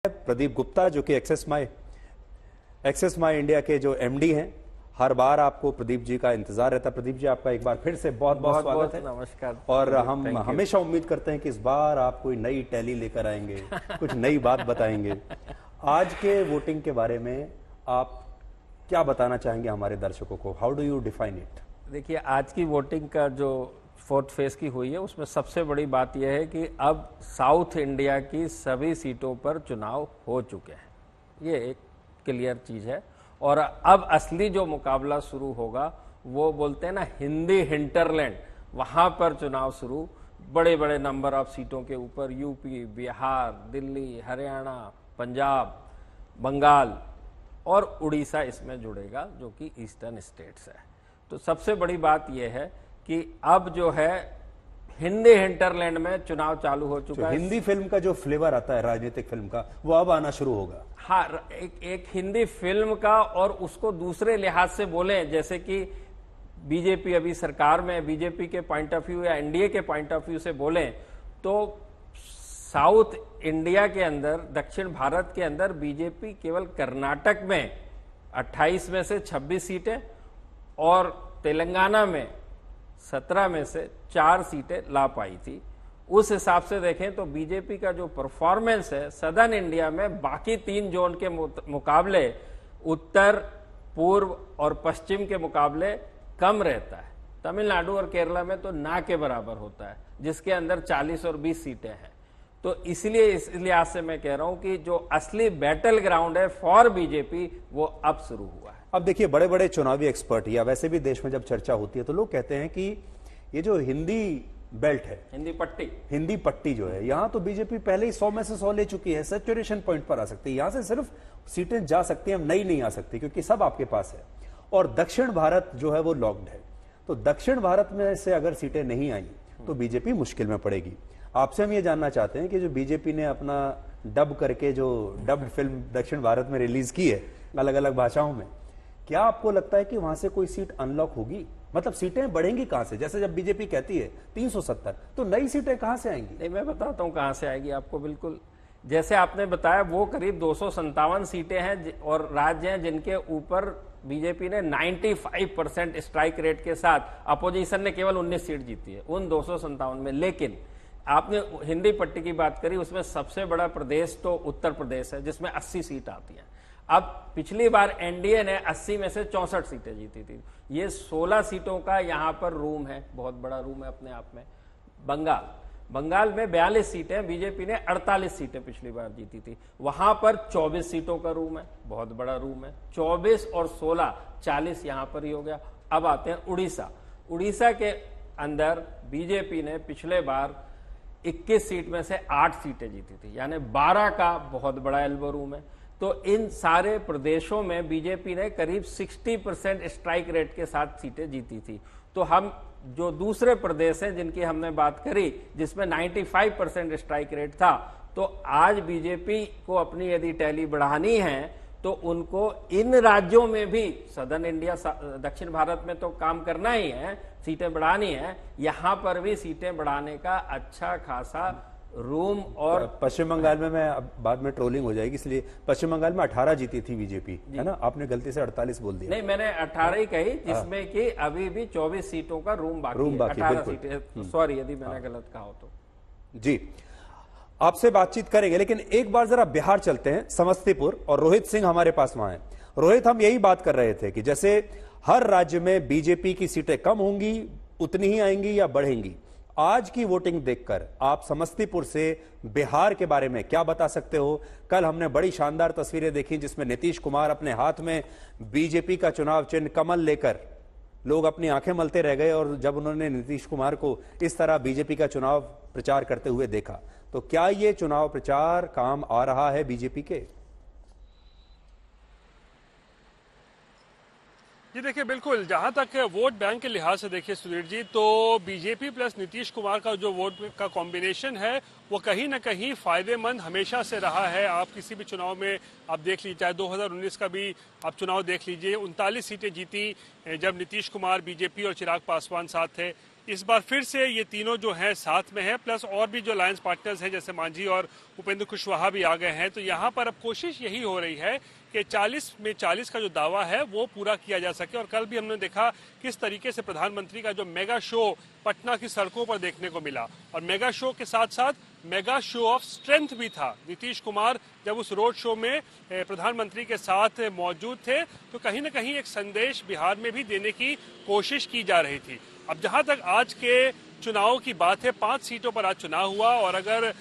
प्रदीप गुप्ता जो कि एक्सेस माई इंडिया के जो एमडी हैं। हर बार आपको प्रदीप जी का इंतजार रहता है। प्रदीप जी, आपका एक बार फिर से बहुत बहुत स्वागत है। नमस्कार। और हम हमेशा उम्मीद करते हैं कि इस बार आप कोई नई टैली लेकर आएंगे, कुछ नई बात बताएंगे। आज के वोटिंग के बारे में आप क्या बताना चाहेंगे हमारे दर्शकों को? How do you define it? देखिए, आज की वोटिंग का जो फोर्थ फेज की हुई है उसमें सबसे बड़ी बात यह है कि अब साउथ इंडिया की सभी सीटों पर चुनाव हो चुके हैं। ये एक क्लियर चीज है। और अब असली जो मुकाबला शुरू होगा वो बोलते हैं ना हिंदी हिंटरलैंड, वहां पर चुनाव शुरू, बड़े बड़े नंबर ऑफ सीटों के ऊपर यूपी, बिहार, दिल्ली, हरियाणा, पंजाब, बंगाल और उड़ीसा इसमें जुड़ेगा जो कि ईस्टर्न स्टेट्स है। तो सबसे बड़ी बात यह है कि अब जो है हिंदी हिंटरलैंड में चुनाव चालू हो चुका है। हिंदी फिल्म का जो फ्लेवर आता है राजनीतिक फिल्म का, वो अब आना शुरू होगा। हाँ, एक हिंदी फिल्म का, और उसको दूसरे लिहाज से बोले, जैसे कि बीजेपी अभी सरकार में, बीजेपी के पॉइंट ऑफ व्यू या एनडीए के पॉइंट ऑफ व्यू से बोले तो साउथ इंडिया के अंदर, दक्षिण भारत के अंदर बीजेपी केवल कर्नाटक में 28 में से 26 सीटें और तेलंगाना में 17 में से 4 सीटें ला पाई थी। उस हिसाब से देखें तो बीजेपी का जो परफॉर्मेंस है सदर्न इंडिया में बाकी 3 जोन के मुकाबले, उत्तर, पूर्व और पश्चिम के मुकाबले कम रहता है। तमिलनाडु और केरला में तो ना के बराबर होता है, जिसके अंदर 40 और 20 सीटें हैं। तो इसलिए इस लिहाज से मैं कह रहा हूं कि जो असली बैटल ग्राउंड है फॉर बीजेपी वो अब शुरू हुआ है। अब देखिए, बड़े बड़े चुनावी एक्सपर्ट या वैसे भी देश में जब चर्चा होती है तो लोग कहते हैं कि ये जो हिंदी बेल्ट है, हिंदी पट्टी जो है, यहां तो बीजेपी पहले ही 100 में से 100 ले चुकी है, सैचुरेशन पॉइंट पर आ सकती है। यहां से सिर्फ सीटें जा सकती हैं, नई नहीं आ सकती क्योंकि सब आपके पास है। और दक्षिण भारत जो है वो लॉक्ड है। तो दक्षिण भारत में से अगर सीटें नहीं आई तो बीजेपी मुश्किल में पड़ेगी। आपसे हम ये जानना चाहते हैं कि जो बीजेपी ने अपना डब करके जो डब्ड फिल्म दक्षिण भारत में रिलीज की है अलग अलग भाषाओं में, क्या आपको लगता है कि वहां से कोई सीट अनलॉक होगी? मतलब सीटें बढ़ेंगी कहां से? जैसे जब बीजेपी कहती है 370, तो नई सीटें कहां से आएंगी? नहीं, मैं बताता हूं कहां से आएगी आपको। बिल्कुल जैसे आपने बताया, वो करीब 257 सीटें हैं और राज्य हैं जिनके ऊपर बीजेपी ने 95% स्ट्राइक रेट के साथ, अपोजिशन ने केवल 19 सीट जीती है उन 257 में। लेकिन आपने हिंदी पट्टी की बात करी, उसमें सबसे बड़ा प्रदेश तो उत्तर प्रदेश है जिसमें 80 सीट आती हैं। अब पिछली बार एनडीए ने 80 में से 64 सीटें जीती थी। ये 16 सीटों का यहां पर रूम है, बहुत बड़ा रूम है अपने आप में। बंगाल में 42 सीटें, बीजेपी ने 48 सीटें पिछली बार जीती थी। वहां पर 24 सीटों का रूम है, बहुत बड़ा रूम है। 24 और 16, 40 यहां पर ही हो गया। अब आते हैं उड़ीसा के अंदर बीजेपी ने पिछले बार 21 सीट में से 8 सीटें जीती थी, यानी 12 का बहुत बड़ा एल्बो रूम है। तो इन सारे प्रदेशों में बीजेपी ने करीब 60% स्ट्राइक रेट के साथ सीटें जीती थी। तो हम जो दूसरे प्रदेश हैं जिनकी हमने बात करी, जिसमें 95% स्ट्राइक रेट था, तो आज बीजेपी को अपनी यदि टैली बढ़ानी है तो उनको इन राज्यों में भी, सदर्न इंडिया, दक्षिण भारत में तो काम करना ही है, सीटें बढ़ानी है, यहां पर भी सीटें बढ़ाने का अच्छा खासा रूम। और पश्चिम बंगाल में, मैं अब बाद में ट्रोलिंग हो जाएगी इसलिए, पश्चिम बंगाल में 18 जीती थी बीजेपी, है ना? आपने गलती से 48 बोल दिया। नहीं, मैंने 18 ही कही, जिसमें कि अभी भी 24 सीटों का रूम बाकी है। 18 सीटें, सॉरी यदि मैंने गलत कहा हो तो। जी, आपसे बातचीत करेंगे, लेकिन एक बार जरा बिहार चलते हैं, समस्तीपुर, और रोहित सिंह हमारे पास वहां है। रोहित, हम यही बात कर रहे थे कि जैसे हर राज्य में बीजेपी की सीटें कम होंगी, उतनी ही आएंगी या बढ़ेंगी। आज की वोटिंग देखकर आप समस्तीपुर से बिहार के बारे में क्या बता सकते हो? कल हमने बड़ी शानदार तस्वीरें देखी जिसमें नीतीश कुमार अपने हाथ में बीजेपी का चुनाव चिन्ह कमल लेकर, लोग अपनी आंखें मलते रह गए। और जब उन्होंने नीतीश कुमार को इस तरह बीजेपी का चुनाव प्रचार करते हुए देखा, तो क्या ये चुनाव प्रचार काम आ रहा है बीजेपी के? जी देखिए, बिल्कुल, जहां तक वोट बैंक के लिहाज से देखिए सुधीर जी, तो बीजेपी प्लस नीतीश कुमार का जो वोट का कॉम्बिनेशन है वो कहीं ना कहीं फायदेमंद हमेशा से रहा है। आप किसी भी चुनाव में आप देख लीजिए, चाहे 2019 का भी आप चुनाव देख लीजिए, 39 सीटें जीती जब नीतीश कुमार, बीजेपी और चिराग पासवान साथ थे। इस बार फिर से ये तीनों जो हैं साथ में हैं, प्लस और भी जो अलायंस पार्टनर्स हैं जैसे मांझी और उपेंद्र कुशवाहा भी आ गए हैं। तो यहाँ पर अब कोशिश यही हो रही है कि 40 में 40 का जो दावा है वो पूरा किया जा सके। और कल भी हमने देखा किस तरीके से प्रधानमंत्री का जो मेगा शो पटना की सड़कों पर देखने को मिला, और मेगा शो के साथ साथ मेगा शो ऑफ स्ट्रेंथ भी था। नीतीश कुमार जब उस रोड शो में प्रधानमंत्री के साथ मौजूद थे तो कहीं ना कहीं एक संदेश बिहार में भी देने की कोशिश की जा रही थी। अब जहां तक आज के चुनाव की बात है, 5 सीटों पर आज चुनाव हुआ, और अगर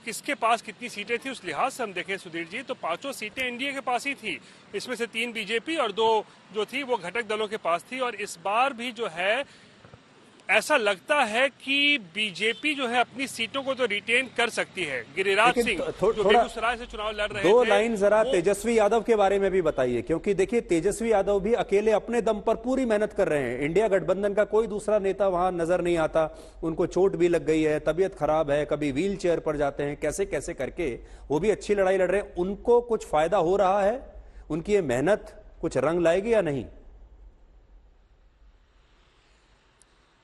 किसके पास कितनी सीटें थी उस लिहाज से हम देखें सुधीर जी, तो 5 सीटें एनडीए के पास ही थी। इसमें से 3 बीजेपी और 2 जो थी वो घटक दलों के पास थी। और इस बार भी जो है ऐसा लगता है कि बीजेपी जो है अपनी सीटों को तो रिटेन कर सकती है। गिरिराज सिंह जो बेगूसराय से चुनाव लड़ रहे थे, 2 लाइन जरा तेजस्वी यादव के बारे में भी बताइए, क्योंकि देखिए तेजस्वी यादव भी अकेले अपने दम पर पूरी मेहनत कर रहे हैं। इंडिया गठबंधन का कोई दूसरा नेता वहां नजर नहीं आता। उनको चोट भी लग गई है, तबीयत खराब है, कभी व्हील चेयर पर जाते हैं, कैसे कैसे करके वो भी अच्छी लड़ाई लड़ रहे हैं। उनको कुछ फायदा हो रहा है? उनकी ये मेहनत कुछ रंग लाएगी या नहीं?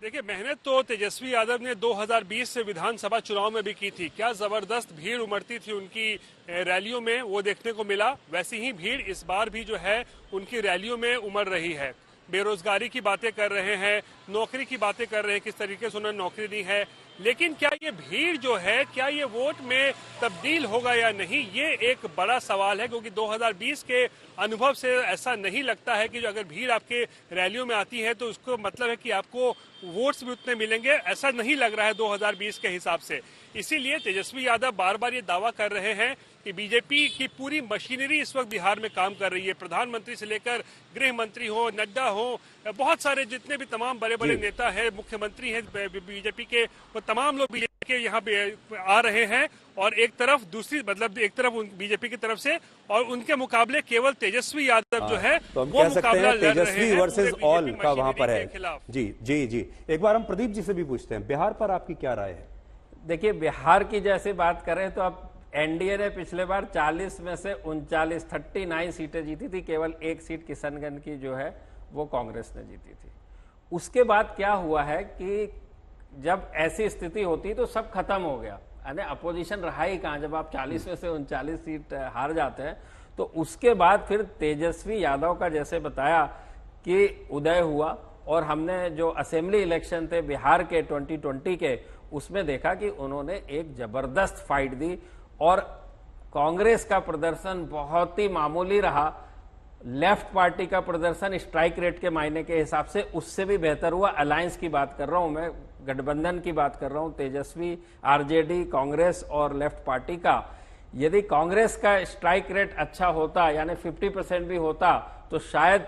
देखिए, मेहनत तो तेजस्वी यादव ने 2020 से विधानसभा चुनाव में भी की थी। क्या जबरदस्त भीड़ उमड़ती थी उनकी रैलियों में, वो देखने को मिला। वैसी ही भीड़ इस बार भी जो है उनकी रैलियों में उमड़ रही है। बेरोजगारी की बातें कर रहे हैं, नौकरी की बातें कर रहे हैं, किस तरीके से उन्होंने नौकरी दी है। लेकिन क्या ये भीड़ जो है, क्या ये वोट में तब्दील होगा या नहीं, ये एक बड़ा सवाल है। क्योंकि 2020 के अनुभव से ऐसा नहीं लगता है कि जो अगर भीड़ आपके रैलियों में आती है तो उसको मतलब है कि आपको वोट्स भी उतने मिलेंगे। ऐसा नहीं लग रहा है 2020 के हिसाब से। इसीलिए तेजस्वी यादव बार बार ये दावा कर रहे हैं कि बीजेपी की पूरी मशीनरी इस वक्त बिहार में काम कर रही है। प्रधानमंत्री से लेकर गृह मंत्री हो, नड्डा हो, बहुत सारे जितने भी तमाम बड़े बड़े नेता हैं, मुख्यमंत्री हैं बीजेपी के, वो तमाम लोग बीजेपी के यहाँ पे आ रहे हैं। और एक तरफ दूसरी मतलब एक तरफ बीजेपी की तरफ से, और उनके मुकाबले केवल तेजस्वी यादव जो है तो हम वो कह सकते हैं तेजस्वी वर्सेस ऑल का वहां पर है। जी जी जी, एक बार हम प्रदीप जी से भी पूछते हैं, बिहार पर आपकी क्या राय है? देखिए, बिहार की जैसे बात करें तो अब एनडीए ने पिछले बार 40 में से 39 सीटें जीती थी। केवल 1 सीट किशनगंज की जो है वो कांग्रेस ने जीती थी। उसके बाद क्या हुआ है कि जब ऐसी स्थिति होती तो सब खत्म हो गया, यानी अपोजिशन रहा ही कहां। जब आप 40 में से 39 सीट हार जाते हैं तो उसके बाद फिर तेजस्वी यादव का जैसे बताया कि उदय हुआ, और हमने जो असेंबली इलेक्शन थे बिहार के 2020 के, उसमें देखा कि उन्होंने एक जबरदस्त फाइट दी। और कांग्रेस का प्रदर्शन बहुत ही मामूली रहा। लेफ्ट पार्टी का प्रदर्शन स्ट्राइक रेट के मायने के हिसाब से उससे भी बेहतर हुआ। अलायंस की बात कर रहा हूं मैं, गठबंधन की बात कर रहा हूं, तेजस्वी, आरजेडी, कांग्रेस और लेफ्ट पार्टी का। यदि कांग्रेस का स्ट्राइक रेट अच्छा होता, यानी 50% भी होता, तो शायद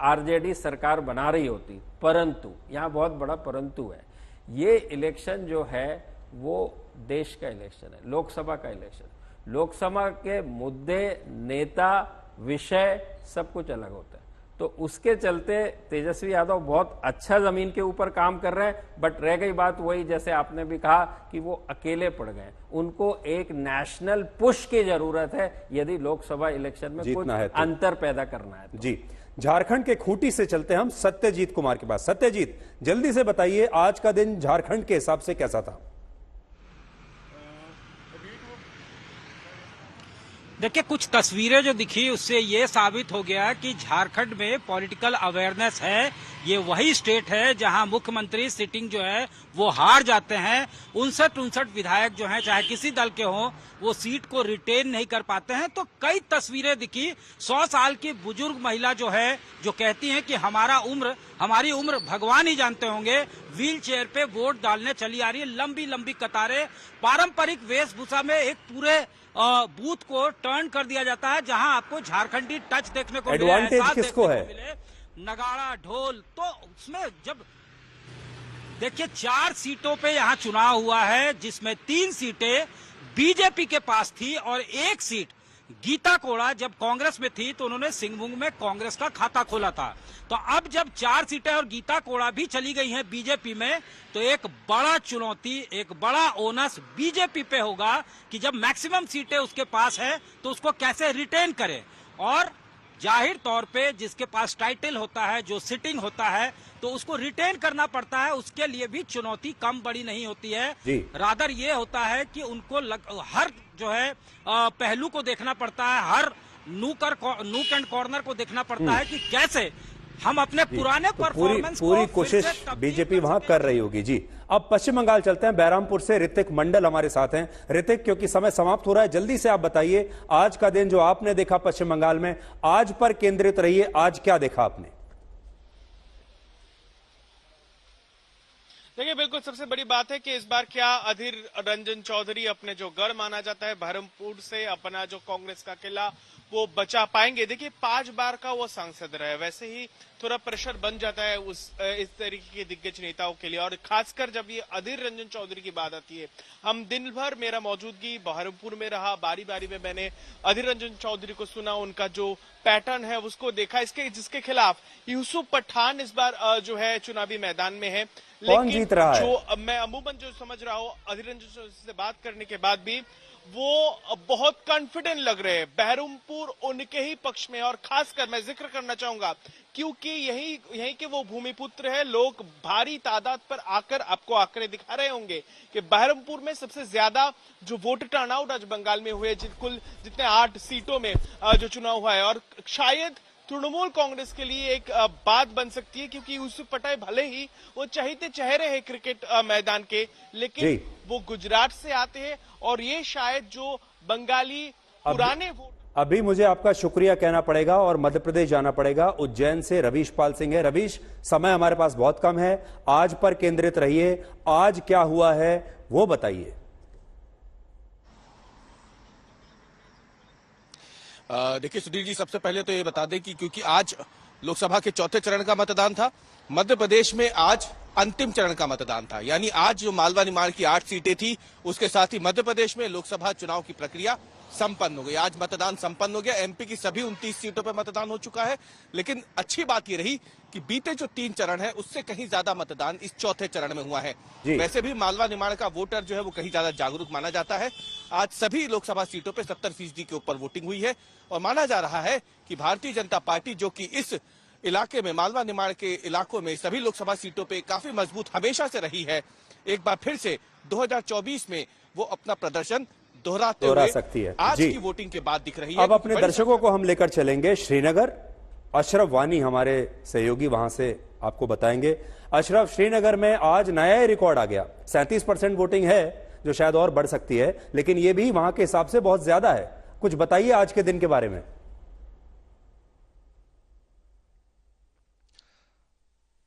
आरजेडी सरकार बना रही होती। परंतु यहां बहुत बड़ा परंतु है, ये इलेक्शन जो है वो देश का इलेक्शन है, लोकसभा का इलेक्शन। लोकसभा के मुद्दे, नेता, विषय सब कुछ अलग होता है। तो उसके चलते तेजस्वी यादव बहुत अच्छा जमीन के ऊपर काम कर रहे हैं। बट रह गई बात वही, जैसे आपने भी कहा कि वो अकेले पड़ गए। उनको एक नेशनल पुश की जरूरत है यदि लोकसभा इलेक्शन में कुछ अंतर पैदा करना है तो। जी, झारखंड के खूंटी से चलते हैं हम सत्यजीत कुमार के पास। सत्यजीत, जल्दी से बताइए आज का दिन झारखंड के हिसाब से कैसा था? देखिए, कुछ तस्वीरें जो दिखी उससे ये साबित हो गया कि झारखंड में पॉलिटिकल अवेयरनेस है। ये वही स्टेट है जहां मुख्यमंत्री सिटिंग जो है वो हार जाते हैं। 59 विधायक जो हैं, चाहे किसी दल के हों, वो सीट को रिटेन नहीं कर पाते हैं। तो कई तस्वीरें दिखी। 100 साल की बुजुर्ग महिला जो है, जो कहती हैं कि हमारी उम्र भगवान ही जानते होंगे, व्हील चेयर पे वोट डालने चली आ रही है। लंबी लंबी कतारें, पारंपरिक वेशभूषा में एक पूरे बूथ को टर्न कर दिया जाता है, जहां आपको झारखंडी टच देखने को मिले। एडवांटेज किसको है? नगाड़ा, ढोल। तो उसमें जब देखिए 4 सीटों पे यहां चुनाव हुआ है, जिसमें 3 सीटें बीजेपी के पास थी और 1 सीट गीता कोड़ा जब कांग्रेस में थी तो उन्होंने सिंहभूम में कांग्रेस का खाता खोला था। तो अब जब 4 सीटें और गीता कोड़ा भी चली गई हैं बीजेपी में, तो एक बड़ा चुनौती, एक बड़ा ओनस बीजेपी पे होगा कि जब मैक्सिमम सीटें उसके पास है तो उसको कैसे रिटेन करे। और जाहिर तौर पे जिसके पास टाइटल होता है, जो सिटिंग होता है, तो उसको रिटेन करना पड़ता है। उसके लिए भी चुनौती कम बड़ी नहीं होती है। रादर ये होता है कि उनको हर जो है पहलू को देखना पड़ता है, हर नूक एंड कॉर्नर को देखना पड़ता है कि कैसे हम अपने पुराने परफॉर्मेंस पूरी कोशिश बीजेपी वहां कर रही होगी। जी, अब पश्चिम बंगाल चलते हैं, बैरामपुर से ऋतिक मंडल हमारे साथ हैं। ऋतिक, क्योंकि समय समाप्त हो रहा है, जल्दी से आप बताइए आज का दिन जो आपने देखा पश्चिम बंगाल में, आज पर केंद्रित रहिए, आज क्या देखा आपने? देखिए, बिल्कुल सबसे बड़ी बात है कि इस बार क्या अधीर रंजन चौधरी अपने जो गढ़ माना जाता है बहरमपुर से अपना जो कांग्रेस का किला वो बचा पाएंगे। देखिए, 5 बार का वो सांसद रहे, वैसे ही थोड़ा प्रेशर बन जाता है इस तरीके के दिग्गज नेताओं के लिए, और खासकर जब ये अधीर रंजन चौधरी की बात आती है। हम दिन भर मेरा मौजूदगी बहरमपुर में रहा, बारी बारी में मैंने अधीर रंजन चौधरी को सुना, उनका जो पैटर्न है उसको देखा, जिसके खिलाफ यूसुफ पठान इस बार जो है चुनावी मैदान में है। कौन जीत रहा है? जो मैं अमूमन जो समझ रहा हूँ अधीर रंजन चौधरी से बात करने के बाद भी वो बहुत कॉन्फिडेंट लग रहे हैं। बहरमपुर उनके ही पक्ष में, और खासकर मैं जिक्र करना चाहूंगा क्योंकि यही के वो भूमिपुत्र है। लोग भारी तादाद पर आकर आपको आंकड़े दिखा रहे होंगे कि बहरमपुर में सबसे ज्यादा जो वोट टर्नआउट आज बंगाल में हुए, कुल जितने 8 सीटों में जो चुनाव हुआ है, और शायद तृणमूल कांग्रेस के लिए एक बात बन सकती है क्योंकि यूसुफ पठान भले ही वो चहेते चेहरे हैं क्रिकेट मैदान के, लेकिन वो गुजरात से आते हैं, और ये शायद जो बंगाली पुराने वोट। अभी मुझे आपका शुक्रिया कहना पड़ेगा और मध्य प्रदेश जाना पड़ेगा। उज्जैन से रवीश पाल सिंह है। रवीश, समय हमारे पास बहुत कम है, आज पर केंद्रित रहिए, आज क्या हुआ है वो बताइए। देखिए सुधीर जी, सबसे पहले तो ये बता दें कि क्योंकि आज लोकसभा के चौथे चरण का मतदान था, मध्य प्रदेश में आज अंतिम चरण का मतदान था, यानी आज जो मालवा निमाड़ की 8 सीटें थी उसके साथ ही मध्य प्रदेश में लोकसभा चुनाव की प्रक्रिया संपन्न हो गई। आज मतदान संपन्न हो गया। एमपी की सभी 29 सीटों पर मतदान हो चुका है, लेकिन अच्छी बात यह रही कि बीते जो 3 चरण है उससे कहीं ज्यादा मतदान इस चौथे चरण में हुआ है। वैसे भी मालवा निमाड़ का वोटर जो है वो कहीं ज्यादा जागरूक माना जाता है। आज सभी लोकसभा सीटों पर 70% के ऊपर वोटिंग हुई है, और माना जा रहा है कि भारतीय जनता पार्टी जो कि इस इलाके में मालवा निमाड़ के इलाकों में सभी लोकसभा सीटों पे काफी मजबूत हमेशा से रही है, एक बार फिर से 2024 में वो अपना प्रदर्शन दोहरा सकती है। आज की वोटिंग के बाद दिख रही है। अब अपने दर्शकों को हम लेकर चलेंगे श्रीनगर। अशरफ वानी हमारे सहयोगी वहां से आपको बताएंगे। अशरफ, श्रीनगर में आज नया रिकॉर्ड आ गया, 37% वोटिंग है, जो शायद और बढ़ सकती है, लेकिन ये भी वहां के हिसाब से बहुत ज्यादा है। कुछ बताइए आज के दिन के बारे में।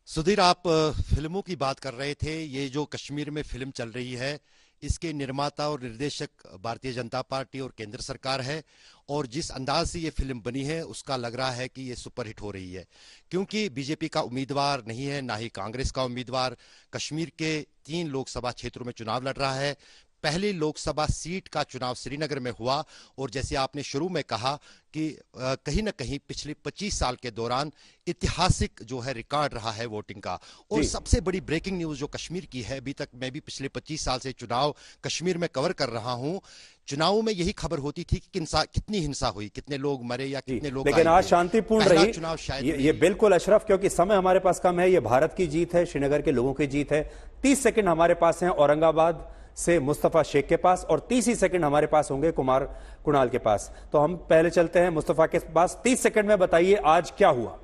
सुधीर, आप फिल्मों की बात कर रहे थे। ये जो कश्मीर में फिल्म चल रही है, इसके निर्माता और निर्देशक भारतीय जनता पार्टी और केंद्र सरकार है, और जिस अंदाज से ये फिल्म बनी है उसका लग रहा है कि ये सुपरहिट हो रही है, क्योंकि बीजेपी का उम्मीदवार नहीं है, ना ही कांग्रेस का उम्मीदवार। कश्मीर के 3 लोकसभा क्षेत्रों में चुनाव लड़ रहा है। पहली लोकसभा सीट का चुनाव श्रीनगर में हुआ, और जैसे आपने शुरू में कहा कि कहीं ना कहीं पिछले 25 साल के दौरान ऐतिहासिक जो है रिकॉर्ड रहा है वोटिंग का। और सबसे बड़ी ब्रेकिंग न्यूज जो कश्मीर की है, अभी तक मैं भी पिछले 25 साल से चुनाव कश्मीर में कवर कर रहा हूं, चुनावों में यही खबर होती थी कि कितनी हिंसा हुई, कितने लोग मरे या कितने लोग, लेकिन आज शांतिपूर्ण रही चुनाव शायद ये बिल्कुल अशरफ, क्योंकि समय हमारे पास कम है। ये भारत की जीत है, श्रीनगर के लोगों की जीत है। 30 सेकंड हमारे पास हैं औरंगाबाद से मुस्तफा शेख के पास, और 30 ही सेकंड हमारे पास होंगे कुणाल के पास। तो हम पहले चलते हैं मुस्तफा के पास। 30 सेकंड में बताइए आज क्या हुआ।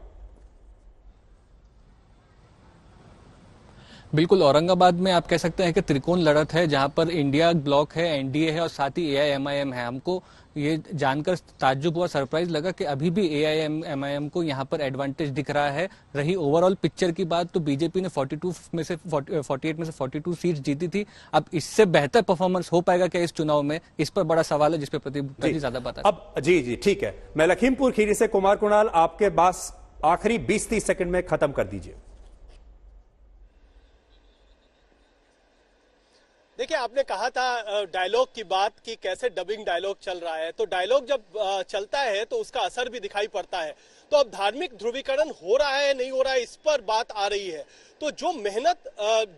बिल्कुल, औरंगाबाद में आप कह सकते हैं कि त्रिकोण लड़त है, जहां पर इंडिया ब्लॉक है, एनडीए है और साथ ही एआईएमआईएम है। हमको ये जानकर ताज्जुब हुआ, सरप्राइज लगा कि अभी भी एआईएमआईएम को यहां पर एडवांटेज दिख रहा है। रही ओवरऑल पिक्चर की बात तो बीजेपी ने 48 में से 42 सीट्स जीती थी। अब इससे बेहतर परफॉर्मेंस हो पाएगा क्या इस चुनाव में, इस पर बड़ा सवाल है, जिस पर प्रतिनिधि ज्यादा बता। अब जी ठीक है, मैं लखीमपुर खीरी से कुणाल, आपके पास आखिरी 20-30 सेकंड में खत्म कर दीजिए। देखिए, आपने कहा था डायलॉग की बात कि कैसे डबिंग डायलॉग चल रहा है, तो डायलॉग जब चलता है तो उसका असर भी दिखाई पड़ता है। तो अब धार्मिक ध्रुवीकरण हो रहा है नहीं हो रहा है, इस पर बात आ रही है। तो जो मेहनत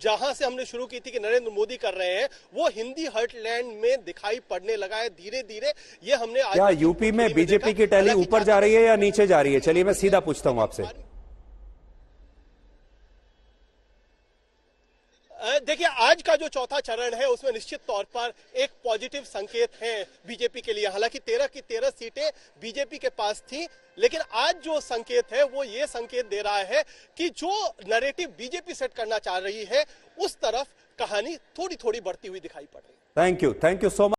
जहां से हमने शुरू की थी कि नरेंद्र मोदी कर रहे हैं, वो हिंदी हार्टलैंड में दिखाई पड़ने लगा है धीरे धीरे। ये हमने आज क्या यूपी में बीजेपी की टैली ऊपर जा रही है या नीचे जा रही है? चलिए मैं सीधा पूछता हूं आपसे। देखिए, आज का जो चौथा चरण है उसमें निश्चित तौर पर एक पॉजिटिव संकेत है बीजेपी के लिए। हालांकि 13 की 13 सीटें बीजेपी के पास थी, लेकिन आज जो संकेत है वो ये संकेत दे रहा है कि जो नैरेटिव बीजेपी सेट करना चाह रही है उस तरफ कहानी थोड़ी थोड़ी बढ़ती हुई दिखाई पड़ रही है। Thank you so much.